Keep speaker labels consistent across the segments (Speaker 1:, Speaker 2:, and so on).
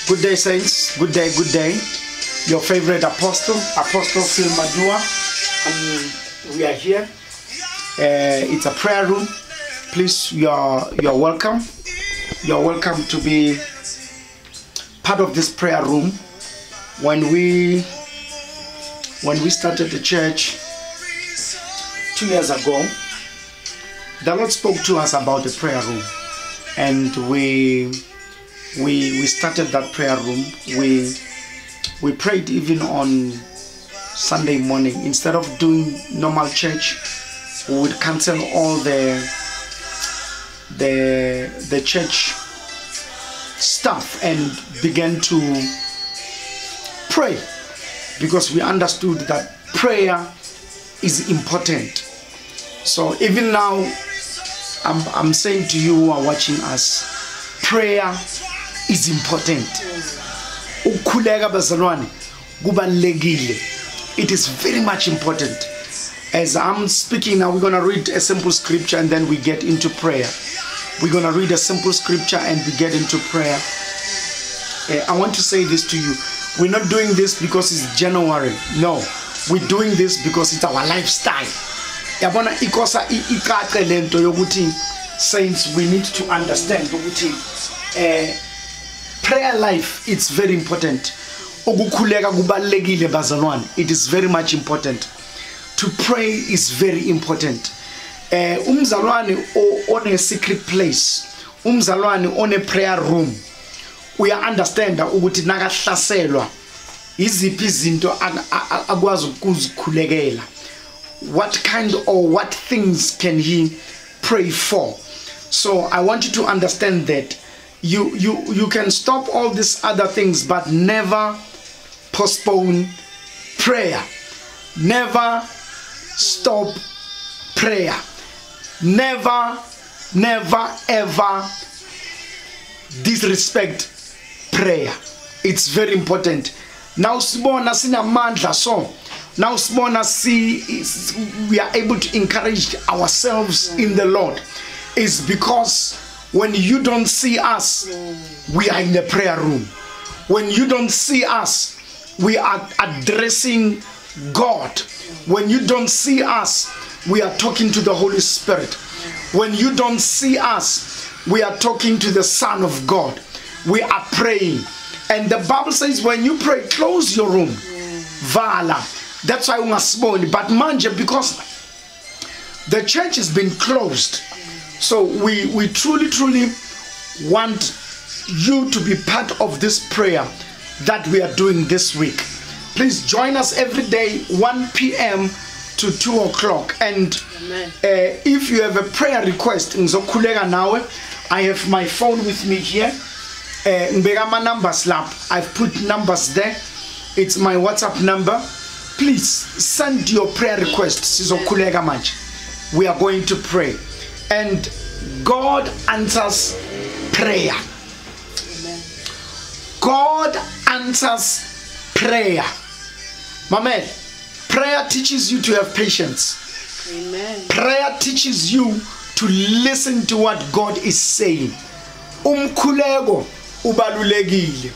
Speaker 1: Good day, saints. Good day, good day. Your favorite apostle, Apostle Phil Madua. We are here. It's a prayer room. Please, you're welcome. You're welcome to be part of this prayer room. When we started the church 2 years ago, the Lord spoke to us about the prayer room, and we started that prayer room. We prayed even on Sunday morning. Instead of doing normal church, we would cancel all the church stuff and began to pray, because we understood that prayer is important. So even now, I'm saying to you who are watching us, prayer is important. It is very much important. As I'm speaking now, we're going to read a simple scripture and then we get into prayer. We're going to read a simple scripture and we get into prayer. I want to say this to you. We're not doing this because it's January. No, we're doing this because it's our lifestyle. Saints, we need to understand prayer life. It's very important. It is very much important. To pray is very important. Umzalwane on a secret place, umzalwane on a prayer room, we understand ukuthi nakahlaselwa iziphi izinto akwazi ukuzikhulekela. What kind or what things can he pray for? So I want you to understand that you can stop all these other things, but never postpone prayer. Never stop prayer. Never ever disrespect prayer. It's very important. Now sibona sinamandla, so now sibona we are able to encourage ourselves in the Lord. It's because when you don't see us, we are in the prayer room. When you don't see us, we are addressing God. When you don't see us, we are talking to the Holy Spirit. When you don't see us, we are talking to the Son of God. We are praying. And the Bible says when you pray, close your room. Vala. That's why we must spoil. But manje, because the church has been closed, so we truly want you to be part of this prayer that we are doing this week. Please join us every day, 1 p.m. to 2 o'clock. And if you have a prayer request, I have my phone with me here. I've put numbers there. It's my WhatsApp number. Please send your prayer requests. We are going to pray. And God answers prayer. God answers prayer. Mama, prayer teaches you to have patience. Amen. Prayer teaches you to listen to what God is saying. Umkhuleko ubalulekile.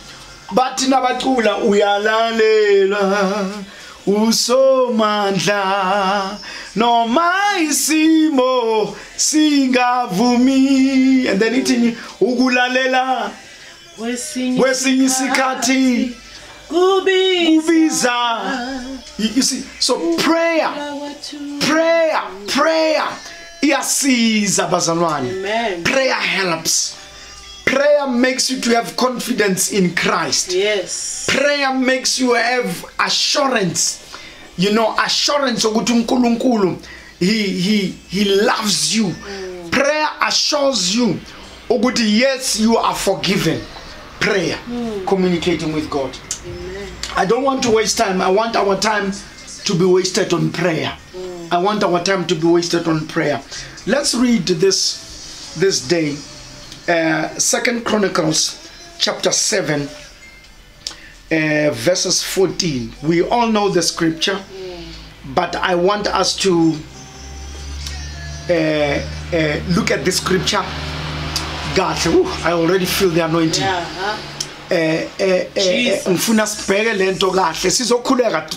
Speaker 1: Bathi nabacula uyalalela usomandla noma isimo singavumi, and then ithi ukulalela kwesinye isikhathi kubiza. You see, so prayer iyasiza bazalwane. Prayer helps. Prayer makes you to have confidence in Christ. Yes. Prayer makes you have assurance. You know, assurance ukuthi uNkulunkulu he loves you. Prayer assures you ukuthi yes, you are forgiven. Prayer, communicating with God. Amen. I don't want to waste time. I want our time to be wasted on prayer. I want our time to be wasted on prayer. Let's read this day. 2 Chronicles chapter 7 verses 14. We all know the scripture, but I want us to look at the scripture. God, I already feel the anointing. ngifuna sibheke lento kahle sizokhuleka.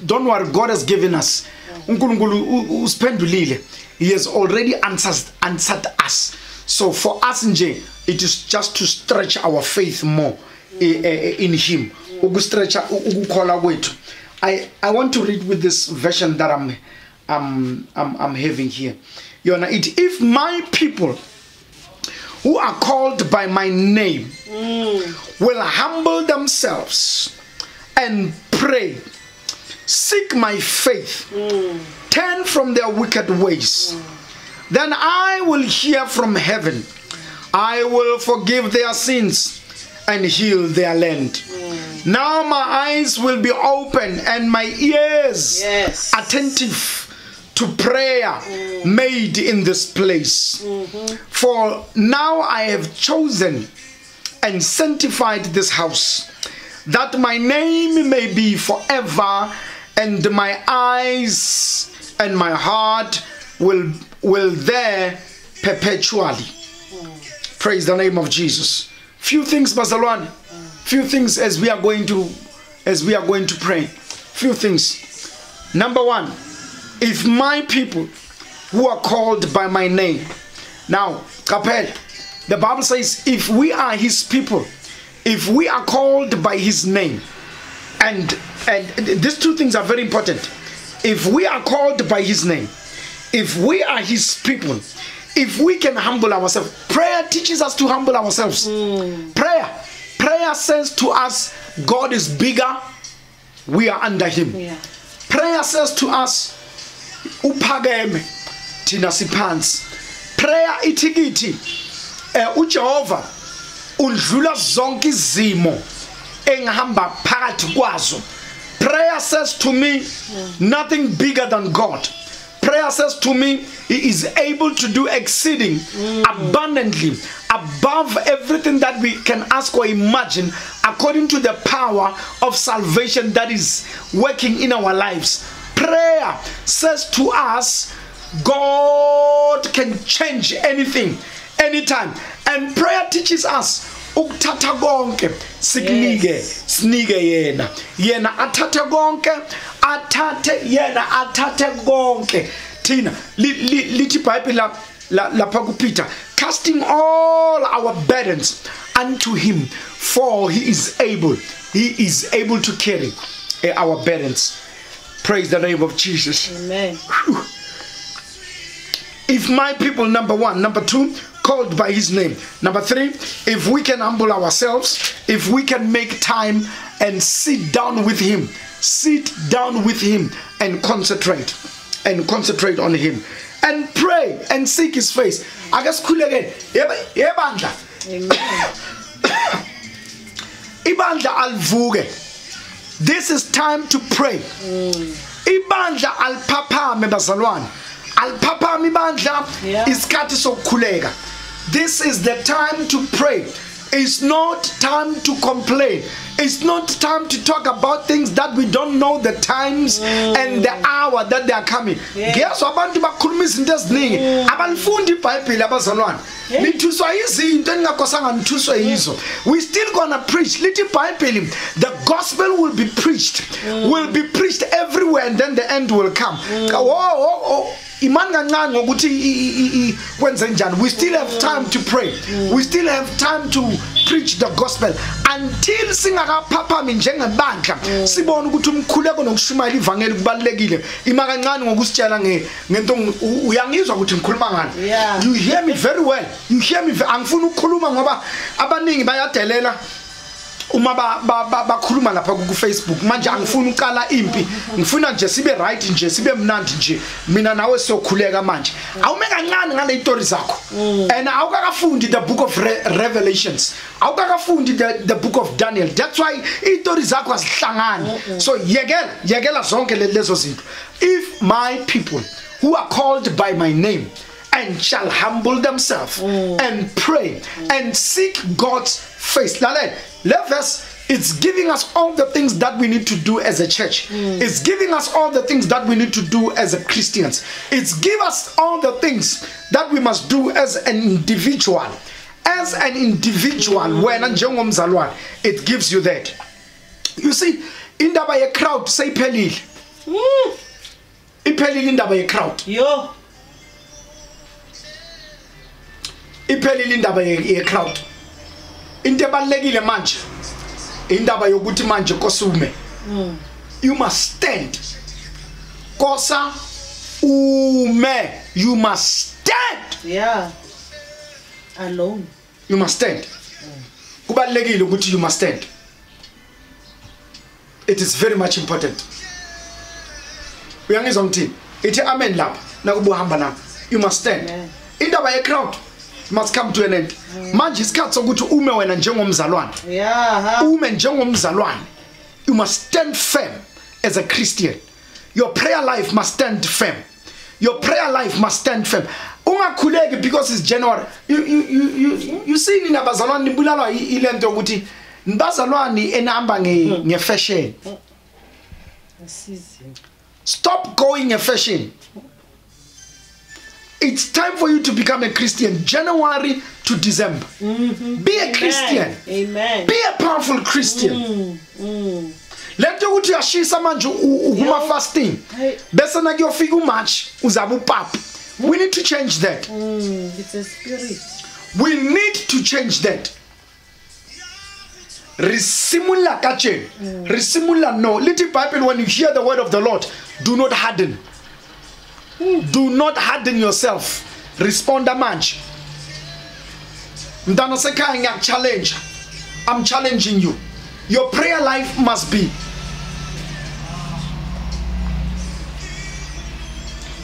Speaker 1: Don't worry, God has given us. uNkulunkulu usiphendulile. He has already answered us. So for us nje, it is just to stretch our faith more in him. Ukustretcha ukukhola kwethu. I want to read with this version that I'm having here. Yona it, if my people who are called by my name will humble themselves and pray, seek my faith, turn from their wicked ways, then I will hear from heaven. I will forgive their sins and heal their land. Now my eyes will be open and my ears attentive to prayer made in this place. For now I have chosen and sanctified this house, that my name may be forever, and my eyes and my heart will there perpetually. Praise the name of Jesus. Few things, Bazalwane. Few things as we are going to pray. Few things. Number one, if my people who are called by my name. Now, Kapel, the Bible says if we are his people, if we are called by his name, and these two things are very important. If we are called by his name, if we are his people, if we can humble ourselves, prayer teaches us to humble ourselves. Prayer says to us, God is bigger, we are under him. Prayer says to us, uphakeme thina siphansi. Prayer ithi uJehova undlula zonke izimo engihamba phakathi kwazo. Prayer says to me, nothing bigger than God. Prayer says to me, he is able to do exceeding abundantly above everything that we can ask or imagine, according to the power of salvation that is working in our lives. Prayer says to us, God can change anything, anytime. And prayer teaches us, ukuthatha konke sikunike sinike yena athathe konke athathe konke thina lithi iBhayibheli lapha kuPeter, casting all our burdens unto him, for he is able to carry our burdens. Praise the name of Jesus. Amen. Whew. If my people, number one. Number two, called by his name. Number three, if we can humble ourselves, if we can make time and sit down with him and concentrate on him and pray and seek his face. I guess cool again. Ibandla alvuke. This is time to pray. Ibandla alphaphame bazalwane. Alphaphame ibandla isikhathi sokukhuleka. This is the time to pray. It's not time to complain. It's not time to talk about things that we don't know the times and the hour that they are coming. Guess abantu bakhuluma izinto eziningi abalifundi iBhayibheli abazalwane. Nithuswa izinto engakosanga nithuswe yizo. We still gonna preach. Lithi iBhayibheli, the gospel will be preached everywhere, and then the end will come. Iman kancane ngokuthi kwenze njani. We still have time to pray. We still have time to preach the gospel until singakaphaphami njengebandla sibone ukuthi umkhuleko nokushumayela ivangeli kubalekile. Ima kancane ngokusitshela ngento uyangizwa ukuthi ngikhuluma ngani. You hear me very well. You hear me. Angifuni ukukhuluma ngoba abaningi bayadelela uma bakhuluma lapha ku Facebook. Manje angifuni uqala impi, ngifuna nje sibe right nje, sibe mnandi nje, mina nawe sokhuleka manje. Awume kancane ngale story zakho. And awukakafundi the book of Revelations, awukakafundi the book of Daniel. That's why istory zakho azihlangani. So yekela zonke lezo zinto. If my people who are called by my name and shall humble themselves and pray and seek God's face. Let us, it's giving us all the things that we need to do as a church. It's giving us all the things that we need to do as a Christians. It's giving us all the things that we must do as an individual. as an individual, when njengomzalwane, it gives you that. You see, indaba ye crowd seyiphelile. Iphelile indaba ye crowd.
Speaker 2: Yo.
Speaker 1: Iphelile indaba ye crowd. Into ebalekile manje indaba yokuthi manje kosume. You must stand. Kosa ume, you must stand.
Speaker 2: Yeah. Alone.
Speaker 1: You must stand. Kubalekile ukuthi you must stand. It is very much important. Uyangizwa ngithini? Ithi amen lapha nakubuhamba nami. You must stand. Indaba ye crowd must come to an end. Manje isikhathi sokuthi ume wena njengomzalwane.
Speaker 2: Yeah.
Speaker 1: Ume njengomzalwane. You must stand firm as a Christian. Your prayer life must stand firm. Your prayer life must stand firm. Ungakhuleki because it's January. You see nina bazalwane nibulalwa ilento yokuthi nibazalwane enihamba nge-fashion. Stop going a fashion. It's time for you to become a Christian. January to December. Be a Christian.
Speaker 2: Amen.
Speaker 1: Be a powerful Christian. Let you to yashisa manje uma fasting. Bese na kuyofika uMarch uzabe upapa. We need to change that.
Speaker 2: It's a spirit.
Speaker 1: We need to change that. Resimula kache. Resimula no. Little Bible, when you hear the word of the Lord, do not harden. Do not harden yourself. Respond a manch. Mdana sekaya challenge. I'm challenging you. Your prayer life must be.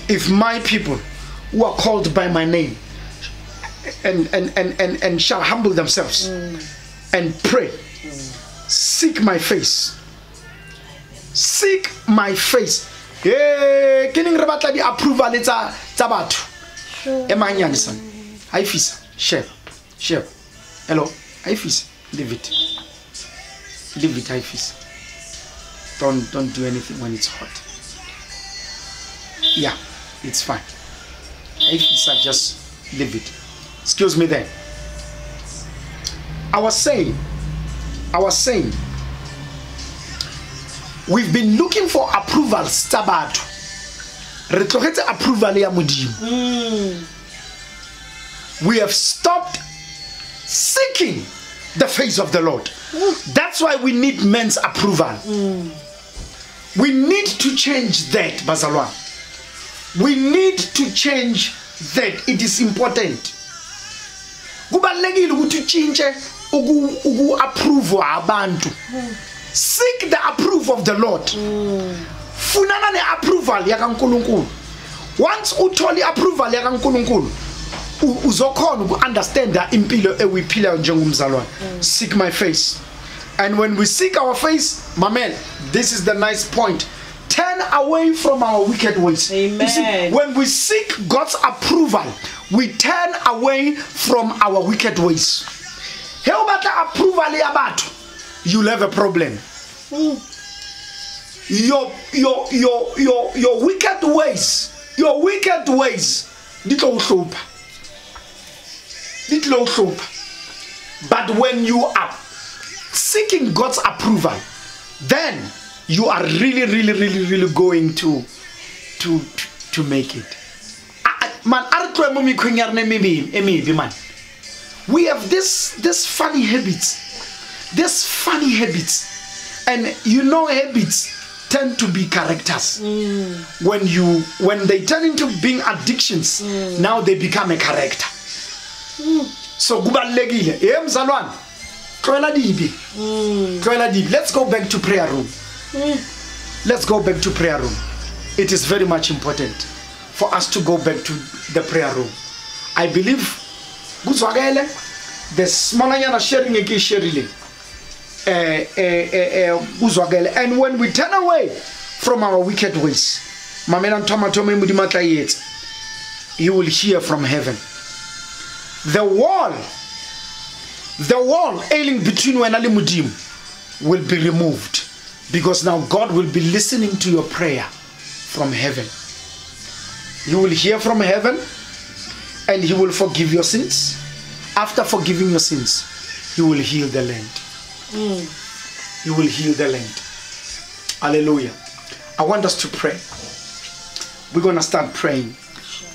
Speaker 1: If my people who are called by my name and shall humble themselves and pray, seek my face. Seek my face. Eh, kining rebatla di approval tsa batho. Emanyane son. Haifisa. Share. Hello. Haifisa. Leave it. Leave it, Haifisa. Don't do anything when it's hot. Yeah, it's fine. Haifisa, just leave it. Excuse me there. I was saying, we've been looking for approval stabato. Re tlogetse approval ya modimo. We have stopped seeking the face of the Lord. That's why we need men's approval. We need to change that, Bazalwa. We need to change that. It is important. Kubalekile ukuthi uchinche uku approve abantu. Seek the approval of the Lord. Funana ne approval ya kaNkulunkulu. Once utholi approval ya kaNkulunkulu, uzokhona uku understand impilo ewiphila njengomzalwane. Seek my face. And when we seek our face, my man, this is the nice point. Turn away from our wicked ways.
Speaker 2: Amen.
Speaker 1: You see, when we seek God's approval, we turn away from our wicked ways. How about the approval ya batho? You'll have a problem. Your wicked ways, little hope. But when you are seeking God's approval, then you are really going to make it. Man, we have this funny habits. And you know, habits tend to be characters. When they turn into being addictions, now they become a character. So kubalekile mzalwane tloela dibi. Let's go back to prayer room. Let's go back to prayer room. It is very much important for us to go back to the prayer room. I believe kuzwakele the smalanyana sharing eke sharing and when we turn away from our wicked ways, he will hear from heaven. The wall ailing between when Ali Mudim will be removed, because now God will be listening to your prayer from heaven. He will hear from heaven, and he will forgive your sins, after forgiving your sins, He will heal the land. He will heal the land. Hallelujah. I want us to pray. We're going to start praying.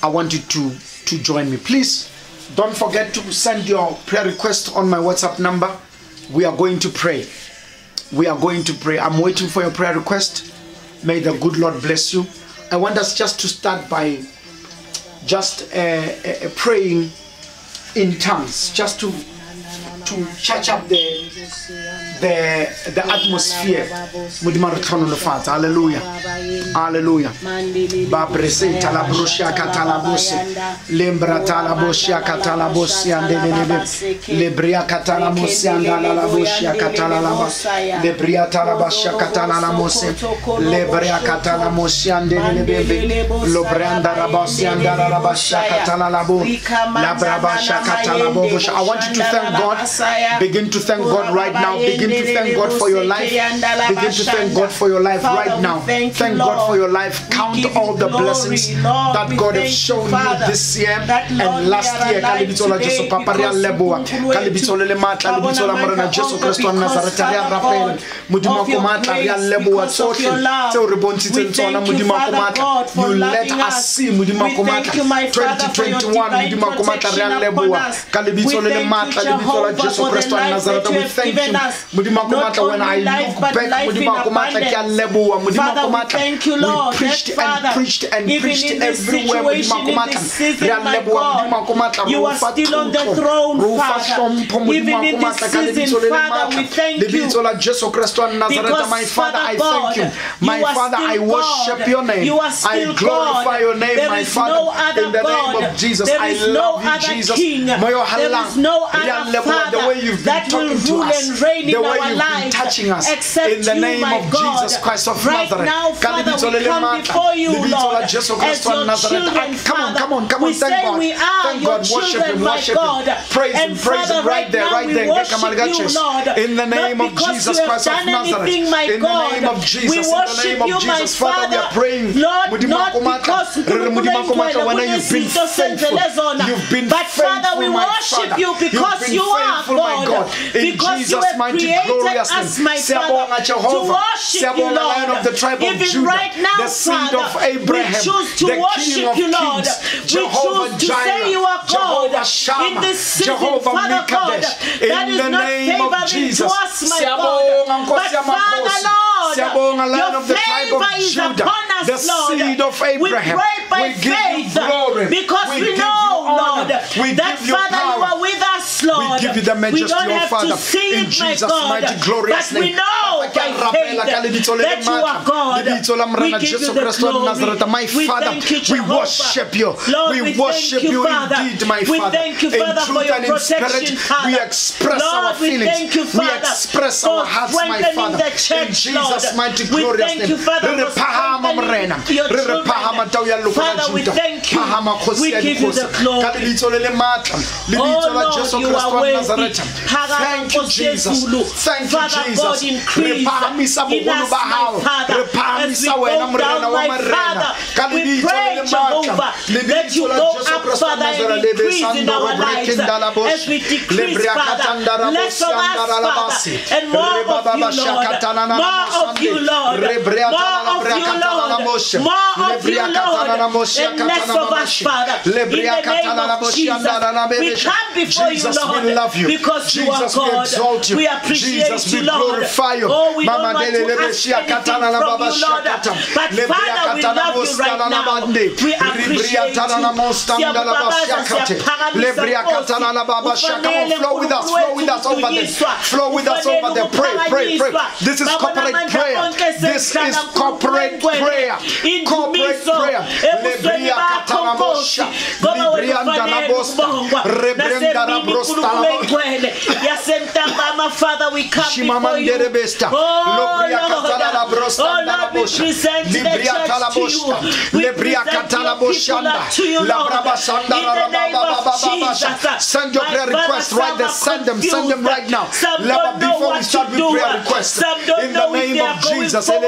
Speaker 1: I want you to join me. Please don't forget to send your prayer request on my WhatsApp number. We are going to pray. We are going to pray. I'm waiting for your prayer request. May the good Lord bless you. I want us just to start by just praying in tongues, just to charge up the atmosphere. Hallelujah. Hallelujah. Babrese talabroshia katalabose lembra talaboshia katalabosia ndelebe lebria katalamosia ndalaboshia katalaba lebria talabashia katalamose lebria katalamosia ndelebe lobranda rabasia ndalabashia katalabo labrabashia katalabo. I want you to thank God. Begin to thank God right now. Begin to thank God for your life. Begin to thank God for your life right now. Thank God for your life. Count all the blessings that God has shown you this year and last year. Kalibitola Jesu Paparia Leboa. Kalibitola Lemata, Kalibitola Marana Jesu Christo Nazaretaria Rafael. Mudima Komata, Ria Leboa, Social, Teoribonti Tentona, Mudima Komata. You let us see Mudima Komata 2021, Mudima Komata, Ria Leboa. Kalibitola Lemata, Kalibitola Jesu Christo Nazareth. We thank you. Mudima Komata, when I look back, Mudima Komata, Ria Leboa, Mudima Komata.
Speaker 2: Thank you, Lord.
Speaker 1: We preached and preached and preached everywhere.
Speaker 2: You are still on the throne, Father. Even in this season, Father, we thank you. Because,
Speaker 1: my Father, I thank you.
Speaker 2: God,
Speaker 1: My
Speaker 2: you are
Speaker 1: Father, I
Speaker 2: still
Speaker 1: worship
Speaker 2: God.
Speaker 1: your name.
Speaker 2: You are
Speaker 1: I
Speaker 2: still
Speaker 1: glorify
Speaker 2: God.
Speaker 1: your name,
Speaker 2: There
Speaker 1: my
Speaker 2: is
Speaker 1: Father.
Speaker 2: no other
Speaker 1: In the
Speaker 2: God.
Speaker 1: name of Jesus,
Speaker 2: There
Speaker 1: I
Speaker 2: is no
Speaker 1: love you,
Speaker 2: other
Speaker 1: Jesus.
Speaker 2: King. There is no other Father
Speaker 1: the way you've been
Speaker 2: that will
Speaker 1: talking to
Speaker 2: rule
Speaker 1: us,
Speaker 2: and reign in
Speaker 1: the way
Speaker 2: our
Speaker 1: you've been
Speaker 2: lives
Speaker 1: touching us,
Speaker 2: except
Speaker 1: in the
Speaker 2: you,
Speaker 1: name
Speaker 2: my
Speaker 1: of
Speaker 2: God.
Speaker 1: Jesus Christ of
Speaker 2: Right
Speaker 1: Nazareth.
Speaker 2: now, Father, we come before you, Lord, as your children,
Speaker 1: Come on,
Speaker 2: we
Speaker 1: thank
Speaker 2: say
Speaker 1: God.
Speaker 2: we are
Speaker 1: Thank
Speaker 2: your
Speaker 1: God, worship
Speaker 2: children,
Speaker 1: Him,
Speaker 2: my
Speaker 1: worship
Speaker 2: God.
Speaker 1: Him. Praise Him,
Speaker 2: And
Speaker 1: praise
Speaker 2: Father,
Speaker 1: Him, right there,
Speaker 2: now
Speaker 1: right
Speaker 2: we
Speaker 1: there.
Speaker 2: worship you, Lord,
Speaker 1: In the name
Speaker 2: not
Speaker 1: of
Speaker 2: because
Speaker 1: Jesus
Speaker 2: you have
Speaker 1: Christ of
Speaker 2: done
Speaker 1: Nazareth.
Speaker 2: anything, my
Speaker 1: In the
Speaker 2: God.
Speaker 1: name of Jesus,
Speaker 2: We
Speaker 1: in the
Speaker 2: worship
Speaker 1: name of
Speaker 2: you, my
Speaker 1: Jesus, Father, we are
Speaker 2: Father,
Speaker 1: praying.
Speaker 2: Lord, not because
Speaker 1: When you've been faithful, you've been
Speaker 2: but
Speaker 1: faithful,
Speaker 2: Father, we
Speaker 1: my
Speaker 2: worship
Speaker 1: Father.
Speaker 2: you because
Speaker 1: You've been
Speaker 2: you are
Speaker 1: faithful, my
Speaker 2: God.
Speaker 1: In
Speaker 2: Because you
Speaker 1: Jesus'
Speaker 2: have
Speaker 1: mighty
Speaker 2: created
Speaker 1: glorious
Speaker 2: us,
Speaker 1: name.
Speaker 2: my Father, to worship you,
Speaker 1: Lion of the
Speaker 2: Lord.
Speaker 1: tribe of
Speaker 2: Even
Speaker 1: Judah,
Speaker 2: right now,
Speaker 1: the seed
Speaker 2: Father,
Speaker 1: of Abraham,
Speaker 2: we choose to
Speaker 1: the King
Speaker 2: worship
Speaker 1: of
Speaker 2: you, Lord.
Speaker 1: Kings,
Speaker 2: We
Speaker 1: Jehovah
Speaker 2: choose to
Speaker 1: Jireh,
Speaker 2: say you are God
Speaker 1: Jehovah Shammah,
Speaker 2: in this season,
Speaker 1: Jehovah
Speaker 2: Father God.
Speaker 1: Mikadesh.
Speaker 2: That
Speaker 1: In
Speaker 2: is
Speaker 1: the
Speaker 2: not
Speaker 1: name of
Speaker 2: favoring
Speaker 1: Jesus,
Speaker 2: to us, my
Speaker 1: Siyabonga
Speaker 2: God.
Speaker 1: Nkosi
Speaker 2: But Father,
Speaker 1: Yamakhosi.
Speaker 2: Lord,
Speaker 1: Siyabonga, Lion
Speaker 2: your
Speaker 1: of the tribe of
Speaker 2: favor is
Speaker 1: Judah,
Speaker 2: upon us,
Speaker 1: the
Speaker 2: Lord.
Speaker 1: seed of Abraham.
Speaker 2: We pray by
Speaker 1: We give you
Speaker 2: faith
Speaker 1: glory.
Speaker 2: because
Speaker 1: We
Speaker 2: we
Speaker 1: give
Speaker 2: know,
Speaker 1: you honor.
Speaker 2: Lord,
Speaker 1: We
Speaker 2: that
Speaker 1: give you
Speaker 2: Father, you
Speaker 1: power.
Speaker 2: are with us, Lord.
Speaker 1: We give you the majesty,
Speaker 2: We don't
Speaker 1: O
Speaker 2: have
Speaker 1: Father,
Speaker 2: to see
Speaker 1: in
Speaker 2: it, my
Speaker 1: Jesus'
Speaker 2: God,
Speaker 1: mighty glorious
Speaker 2: but we
Speaker 1: name.
Speaker 2: know by faith that you are God. We give you the glory.
Speaker 1: My
Speaker 2: We
Speaker 1: Father,
Speaker 2: thank you,
Speaker 1: we
Speaker 2: Jehovah.
Speaker 1: worship you.
Speaker 2: Lord,
Speaker 1: We
Speaker 2: we
Speaker 1: worship
Speaker 2: thank you,
Speaker 1: you
Speaker 2: Father.
Speaker 1: indeed, my
Speaker 2: We
Speaker 1: Father.
Speaker 2: thank you, Father,
Speaker 1: in
Speaker 2: for
Speaker 1: truth
Speaker 2: your
Speaker 1: and in
Speaker 2: protection,
Speaker 1: spirit,
Speaker 2: Father.
Speaker 1: we express
Speaker 2: Lord,
Speaker 1: our
Speaker 2: we
Speaker 1: feelings.
Speaker 2: thank you,
Speaker 1: We
Speaker 2: Father,
Speaker 1: express
Speaker 2: for
Speaker 1: our hearts, my
Speaker 2: strengthening
Speaker 1: Father.
Speaker 2: the church,
Speaker 1: In Jesus'
Speaker 2: Lord.
Speaker 1: mighty
Speaker 2: We
Speaker 1: glorious
Speaker 2: thank
Speaker 1: name.
Speaker 2: you, Father, for strengthening your children. Father, we thank you. We give you the glory. Oh Lord, you are worthy.
Speaker 1: Thank you, Jesus. Thank you,
Speaker 2: Father
Speaker 1: Jesus.
Speaker 2: God, increase in us, my Father, as we go down, my Father. We pray, Jehovah, that you go up, Father, and increase in our lives as we decrease, Father. Less of us, Father, and more of you, Lord. More of you, Lord. More of you, Lord. More of you, Lord. And less of us, Father. In the name of Jesus, we come before you, Lord,
Speaker 1: we love you.
Speaker 2: because you are
Speaker 1: Jesus, we
Speaker 2: God.
Speaker 1: exalt you.
Speaker 2: We appreciate
Speaker 1: Jesus,
Speaker 2: you,
Speaker 1: we
Speaker 2: Lord.
Speaker 1: glorify you.
Speaker 2: Oh, we don't
Speaker 1: Mama
Speaker 2: want to ask anything from you, Lord. But Father, we love you right now. We appreciate you. Come on, flow with us. Flow with us over there. Flow with us over there. Pray, pray, pray. This is corporate prayer. This is corporate prayer. Corporate prayer. Lebria katana bosha. Librianda na bosta. Rebrenda na brosta. Father, we come before you. Oh Lord, we present the church to you. We present your people up to you, Lord. In the name of Jesus.
Speaker 1: Send your prayer request right there. Send them right now. Before we start with prayer requests, in the name of Jesus, but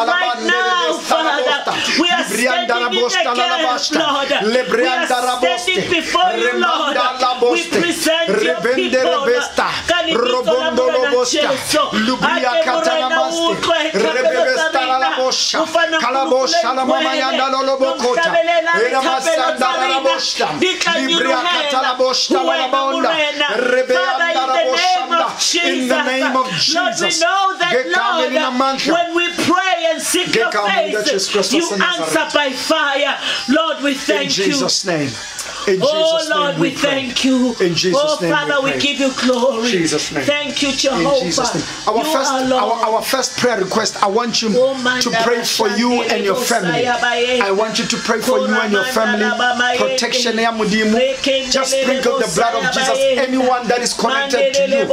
Speaker 1: right now,
Speaker 2: Father, we are standing in the gap, Lord. We are standing before you, Lord. We present your people.
Speaker 1: In the name of Jesus,
Speaker 2: Lord, we know that, Lord, when we pray and seek your face, you answer by fire. Lord, we thank you.
Speaker 1: In Jesus' name. In Jesus'
Speaker 2: oh Lord,
Speaker 1: name
Speaker 2: we thank you.
Speaker 1: In Jesus' name,
Speaker 2: Father, we give you glory.
Speaker 1: Jesus' name.
Speaker 2: Thank you, Jehovah.
Speaker 1: In Jesus' name. Our first prayer request, I want you to pray for you and your family. I want you to pray for you and your family. Protection. Just sprinkle the blood of Jesus. Anyone that is connected to you,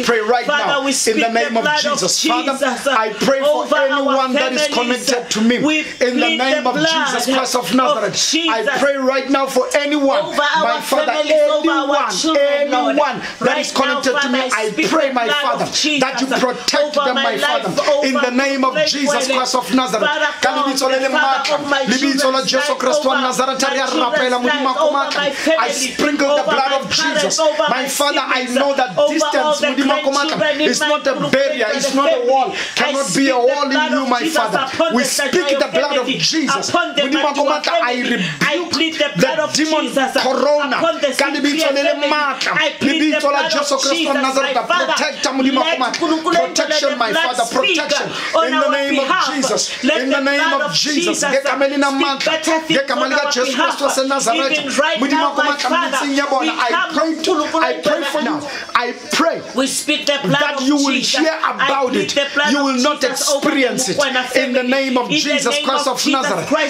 Speaker 1: pray right now in the name of Jesus. Father, I pray for anyone that is connected to me in the name of Jesus Christ of Nazareth. I pray right now for anyone, my Father, anyone that is connected to me. I pray, my Father, that you protect them, my Father, in the name of Jesus Christ of Nazareth. I sprinkle the blood of Jesus. My Father, I know that distance is not a barrier, it's not a wall, cannot be a wall in you, my Father. We speak the blood of Jesus. I rebuke the demon corona. I plead the blood of Jesus, my Father. Protection, my Father, protection in the name of Jesus. In the name of Jesus. Even right now, my Father, I pray for you. I pray
Speaker 2: we speak the blood
Speaker 1: that you will hear about it. You will not experience it. In the name of Jesus Christ of Nazareth. My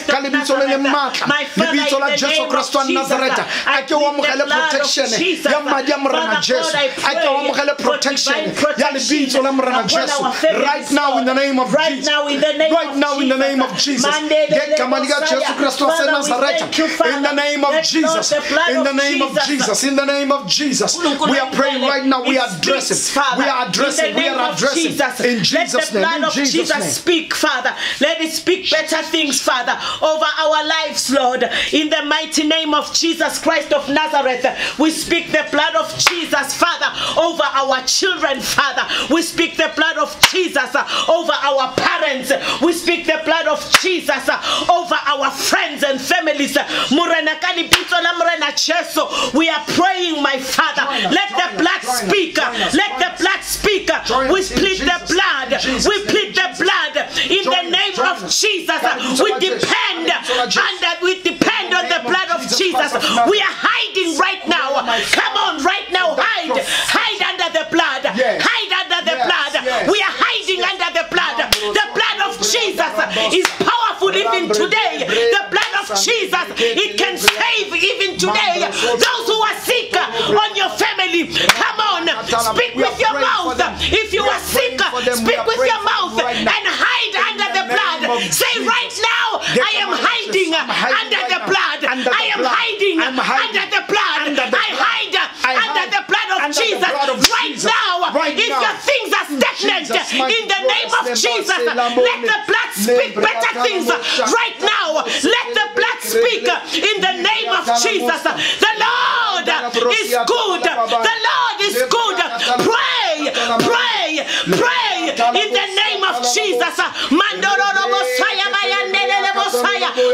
Speaker 1: Father, in the name of Jesus, I plead the blood of Jesus. Right now in the name of Jesus. Right now in the name of Jesus. In the name of Jesus. In the name of Jesus. In the name of Jesus. We are praying right now. We are addressing. We are addressing. We are addressing. In Jesus' name. In Jesus' name.
Speaker 2: Speak, Father. Let it speak better things, Father, over our lives, Lord. In the mighty name of Jesus Christ of Nazareth, we speak the blood of Jesus, Father, over our children, Father. We speak the blood of Jesus over our parents. We speak the blood of Jesus over our friends and families. We are praying, my Father. Let the blood speak. Let the blood speak. We plead the blood. We plead the blood in the name of Jesus. We depend on the blood of Jesus. We are hiding right now. Come on, right now, hide under the blood. Hide under the blood. We are hiding under the blood. The blood of Jesus is powerful even today. The blood of Jesus, it can save even today. Those who are sick on your family, come on, speak with your mouth. If you are sick, speak with your mouth and hide under the blood. Say right now, I am hiding under the blood. I am hiding under the blood. I hide under the blood of Jesus right now. If your things are stagnant, in the name of Jesus, let the blood speak better things right now. Let the blood speak in the name of Jesus. The Lord is good. The Lord is good. Pray, pray, pray in the name of Jesus.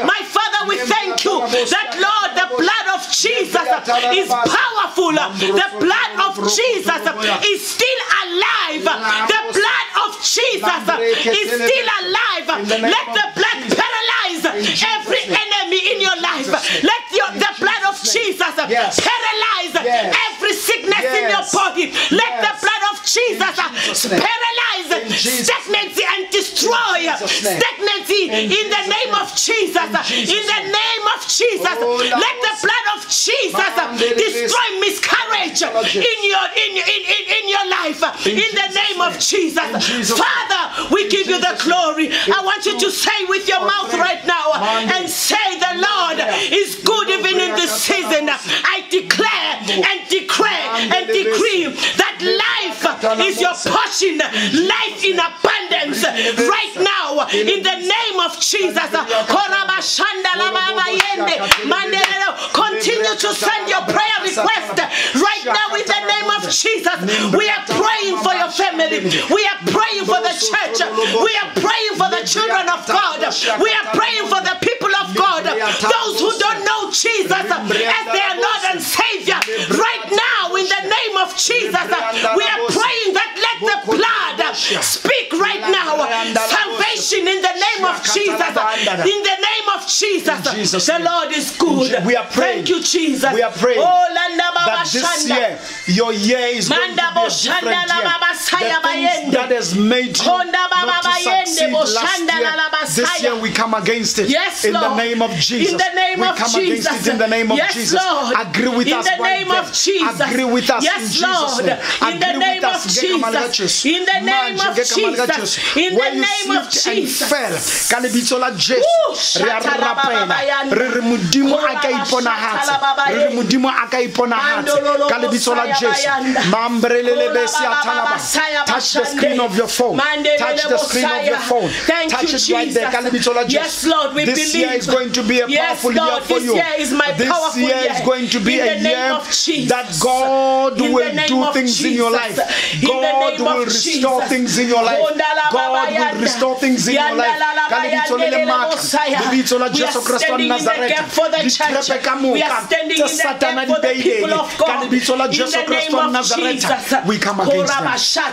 Speaker 2: My Father, we thank you that, Lord, the blood of Jesus is powerful. The blood of Jesus is still alive. The blood of Jesus is still alive. Let the blood paralyze every enemy in your life. Let the blood of Jesus paralyze every sickness in your body. Let the blood of Jesus paralyze stagnancy and destroy stagnancy in the name of Jesus. In the name of Jesus, let the blood of Jesus destroy miscarriage in your life. In the name of Jesus, Father, we give you the glory. I want you to say with your mouth right now and say, the Lord is good even in this season. I declare and declare and decree that life is your portion, life in abundance right now in the name of Jesus. continue to send your prayer request right now in the name of Jesus. We are praying for your family. We are praying for the church. We are praying for the children of God. We are praying for the people of God. Those who don't know Jesus as their Lord and Savior. Right now in the name of Jesus, we are praying that let the blood speak right now. Salvation in the name of Jesus. In the name of Jesus. The Lord is good.
Speaker 1: We are praying.
Speaker 2: Thank you, Jesus.
Speaker 1: We are praying that this year, your year is going to be a different year. The things that has made you not to succeed last year, this year we come against it.
Speaker 2: Yes,
Speaker 1: in
Speaker 2: Lord.
Speaker 1: the name of Jesus.
Speaker 2: In the name
Speaker 1: we
Speaker 2: of
Speaker 1: come
Speaker 2: Jesus.
Speaker 1: against it in the name of
Speaker 2: yes,
Speaker 1: Jesus.
Speaker 2: Lord.
Speaker 1: Agree with
Speaker 2: in
Speaker 1: us
Speaker 2: the
Speaker 1: right
Speaker 2: name
Speaker 1: there.
Speaker 2: of Jesus.
Speaker 1: Agree with us
Speaker 2: yes,
Speaker 1: in Jesus'
Speaker 2: Lord.
Speaker 1: name.
Speaker 2: In the name of Jesus. In the name of Jesus. In the name of Jesus.
Speaker 1: Ka lebitso la Jesu re a rapela re re modimo a ka iponahatsa re re modimo a ka iponahatsa ka lebitso la Jesu mambrelele bese ya thalaba. Touch the screen of your phone. Touch the screen of your phone. Touch it right there. Ka lebitso la Jesu.
Speaker 2: Yes, Lord, we
Speaker 1: this
Speaker 2: believe.
Speaker 1: year is going to be a powerful year for you.
Speaker 2: This year is my powerful
Speaker 1: year is going to be a year that God will do things in your life. God will restore things in your life. God will restore things in your life.
Speaker 2: We are standing in the gap for the church. We are standing in the gap for the people of God. In the name of Jesus.
Speaker 1: We come against them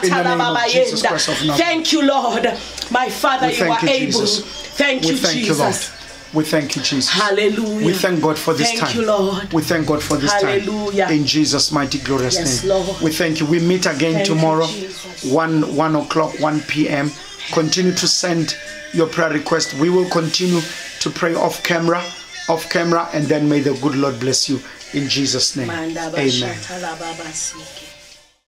Speaker 1: in the name of Jesus Christ of Nazareth.
Speaker 2: Thank you, Lord. My Father, you are able. Thank you, Jesus.
Speaker 1: We thank you, Jesus.
Speaker 2: Hallelujah.
Speaker 1: We thank God for this time.
Speaker 2: Thank you, Lord.
Speaker 1: We thank God for this
Speaker 2: Hallelujah.
Speaker 1: time. In Jesus' mighty glorious name.
Speaker 2: Lord.
Speaker 1: We thank you. We meet again tomorrow,
Speaker 2: you,
Speaker 1: 1 o'clock, 1 p.m. Continue to send your prayer request. We will continue to pray off camera, and then may the good Lord bless you in Jesus' name. Amen.